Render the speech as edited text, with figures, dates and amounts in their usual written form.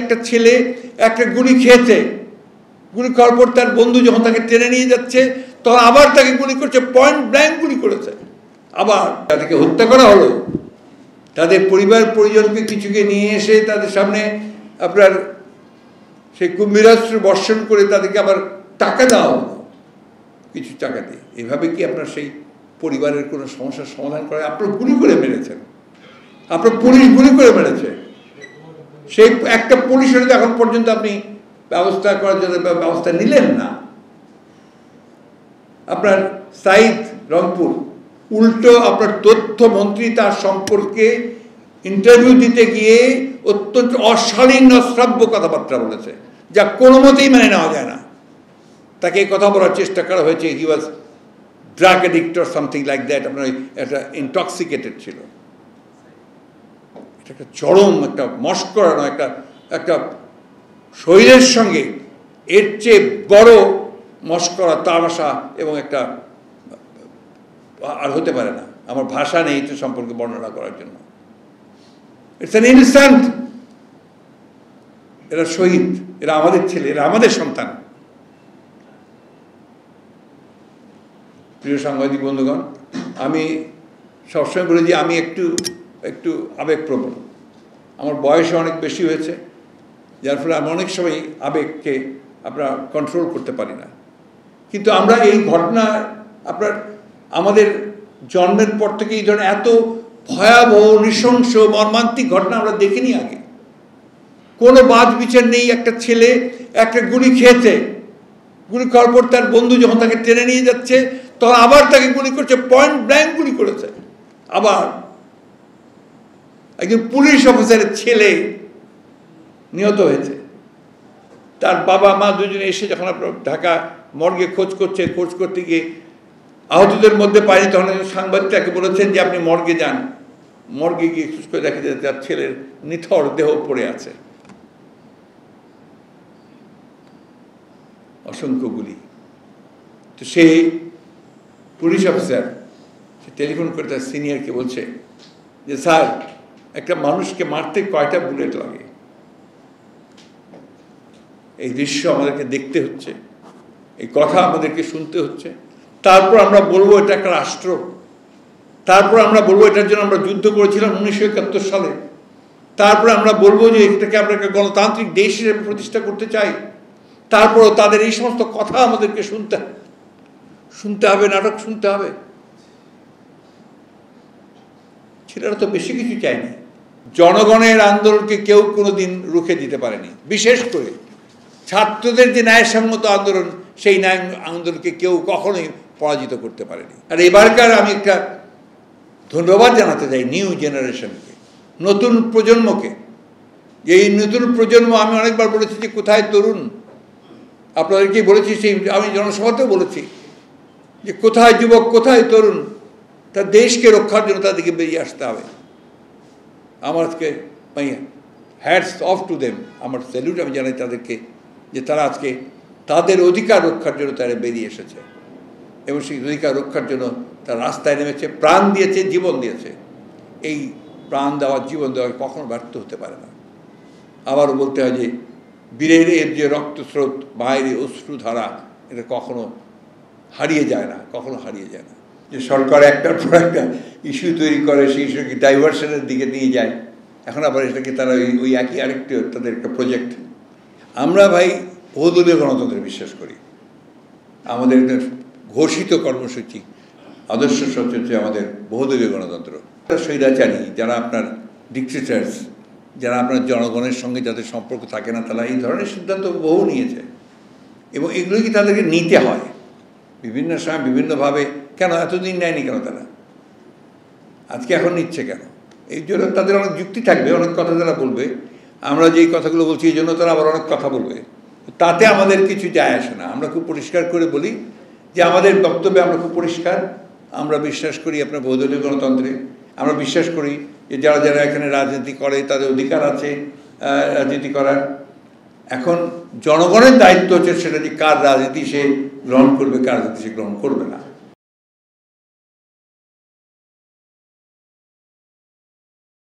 একটা ছেলে একটা গুলি খেয়েছে, গুলি খাওয়ার পর তার বন্ধু যখন তাকে টেনে নিয়ে যাচ্ছে তখন আবার তাকে গুলি করছে, পয়েন্ট ব্ল্যাঙ্ক গুলি করেছে, আবার তাদেরকে হত্যা করা হলো। তাদের পরিবার পরিজনকে কিছুকে নিয়ে এসে তাদের সামনে আপনার সেই কুম্ভীরাস্ত্র বর্ষণ করে তাদেরকে আবার টাকা দেওয়া হলো, কিছু টাকা দিয়ে। এভাবে কি আপনার সেই পরিবারের কোনো সমস্যার সমাধান করে? আপনার গুলি করে মেরেছেন, আপনার পুলিশ গুলি করে মেরেছে, সেই একটা পুলিশের এখন পর্যন্ত আপনি ব্যবস্থা করার জন্য ব্যবস্থা নিলেন না। আপনার সাইদ রংপুর উল্টো আপনার তথ্যমন্ত্রী তার সম্পর্কে ইন্টারভিউ দিতে গিয়ে অত্যন্ত অশালীন অশ্রাব্য কথাবার্তা বলেছে, যা কোনো মতেই মেনে নেওয়া যায় না। তাকে কথা বলার চেষ্টা করা হয়েছে he was drug addict or something like that, আপনার একটা ইনটক্সিকেটেড ছিল। এটা একটা চরম একটা মস্করানো একটা শরীরের সঙ্গে এর চেয়ে বড় মস্করা তামাশা এবং একটা আর হতে পারে না। আমার ভাষা নেই এটা সম্পর্কে বর্ণনা করার জন্য। It's an insult. এরা শহীদ, এরা আমাদের ছেলে, এরা আমাদের সন্তান। প্রিয় সাংবাদিক বন্ধুগণ, আমি সবসময় বলি যে আমি একটু আবেগপ্রবণ। আমার বয়সে অনেক বেশি হয়েছে, যার ফলে আমি অনেক সময় আবেগকে আপনার কন্ট্রোল করতে পারি না। কিন্তু আমরা এই ঘটনা আপনার আমাদের জন্মের পর থেকে এই ধরনের এত ভয়াবহ নৃশংস মর্মান্তিক ঘটনা আমরা দেখিনি আগে। কোনো বাদ বিচার নেই। একটা ছেলে একটা গুলি খেয়েছে, গুলি খাওয়ার পর তার বন্ধু যখন তাকে টেনে নিয়ে যাচ্ছে তখন আবার তাকে গুলি করছে, পয়েন্ট ব্ল্যাঙ্ক গুলি করেছে। আবার একজন পুলিশ অফিসারের ছেলে নিহত হয়েছে। তার বাবা মা দুজনে এসে যখন আপনার ঢাকা মর্গে খোঁজ করতে গিয়ে আহতদের মধ্যে পায়নি, তখন সাংবাদিক তাকে বলেছেন যে আপনি মর্গে যান। মর্গে গিয়ে খোঁজ করে দেখা যায় তার ছেলের নিথর দেহ পড়ে আছে, অসংখ্য গুলি। তো সেই পুলিশ অফিসার সে টেলিফোন করে তার সিনিয়রকে বলছে যে স্যার, একটা মানুষকে মারতে কয়টা বুলেট লাগে? এই দৃশ্য আমাদেরকে দেখতে হচ্ছে, এই কথা আমাদেরকে শুনতে হচ্ছে। তারপর আমরা বলবো এটা একটা রাষ্ট্র, তারপর আমরা বলবো এটার জন্য আমরা যুদ্ধ করেছিলাম 1971 সালে, তারপর আমরা বলবো যে এটাকে আমরা একটা গণতান্ত্রিক দেশ হিসেবে প্রতিষ্ঠা করতে চাই। তারপরও তাদের এই সমস্ত কথা আমাদেরকে শুনতে হবে, নাটক শুনতে হবে। ছেলেরা তো বেশি কিছু চায়নি। জনগণের আন্দোলনকে কেউ কোনোদিন রুখে দিতে পারেনি। বিশেষ করে ছাত্রদের যে ন্যায়সঙ্গত আন্দোলন, সেই ন্যায় আন্দোলনকে কেউ কখনোই পরাজিত করতে পারেনি। আর এবারকার আমি একটা ধন্যবাদ জানাতে চাই নিউ জেনারেশনকে, নতুন প্রজন্মকে। এই নতুন প্রজন্ম, আমি অনেকবার বলেছি যে কোথায় তরুণ, আপনাদেরকেই বলেছি, সেই আমি জনসভাতেও বলেছি যে কোথায় যুবক, কোথায় তরুণ। তার দেশকে রক্ষার জন্য তাদেরকে বেরিয়ে আসতে হবে। আমার আজকে হ্যাটস অফ টু দেম, আমার স্যালুট আমি জানাই তাদেরকে, যে তারা আজকে তাদের অধিকার রক্ষার জন্য তারা বেরিয়ে এসেছে এবং সেই অধিকার রক্ষার জন্য তারা রাস্তায় নেমেছে, প্রাণ দিয়েছে, জীবন দিয়েছে। এই প্রাণ দেওয়া, জীবন দেওয়া কখনো ব্যর্থ হতে পারে না। আবারও বলতে হয় যে বীরের এর যে রক্তস্রোত, বাইরে অশ্রুধারা, এটা কখনো হারিয়ে যায় না, কখনো হারিয়ে যায় না। যে সরকার একটার পর একটা ইস্যু তৈরি করে, সেই ইস্যুকে ডাইভার্সনের দিকে নিয়ে যায়। এখন আবার এটাকে তারা ওই একই আরেকটি তাদের একটা প্রজেক্ট। আমরা ভাই বহুদলীয় গণতন্ত্রে বিশ্বাস করি। আমাদের ঘোষিত কর্মসূচি, আদর্শ সূচি হচ্ছে আমাদের বহুদলীয় গণতন্ত্র। স্বৈরাচারী যারা আপনার ডিক্টেটরস, যারা আপনার জনগণের সঙ্গে যাদের সম্পর্ক থাকে না, তারা এই ধরনের সিদ্ধান্ত বহু নিয়েছে এবং এগুলো কি তাদেরকে নিতে হয় বিভিন্ন সময় বিভিন্নভাবে। কেন এতদিন নেয়নি কেন তারা, আজকে এখন নিচ্ছে কেন? এই জন্য তাদের অনেক যুক্তি থাকবে, অনেক কথা তারা বলবে। আমরা যেই কথাগুলো বলছি এই জন্য তারা আবার অনেক কথা বলবে, তাতে আমাদের কিছু যায় আসে না। আমরা খুব পরিষ্কার করে বলি যে আমাদের বক্তব্যে আমরা খুব পরিষ্কার। আমরা বিশ্বাস করি আপনার বহুদলীয় গণতন্ত্রে। আমরা বিশ্বাস করি যে যারা যারা এখানে রাজনীতি করে তাদের অধিকার আছে রাজনীতি করার। এখন জনগণের দায়িত্ব হচ্ছে সেটা যে কার রাজনীতি সে গ্রহণ করবে, কার রাজনীতি সে গ্রহণ করবে না।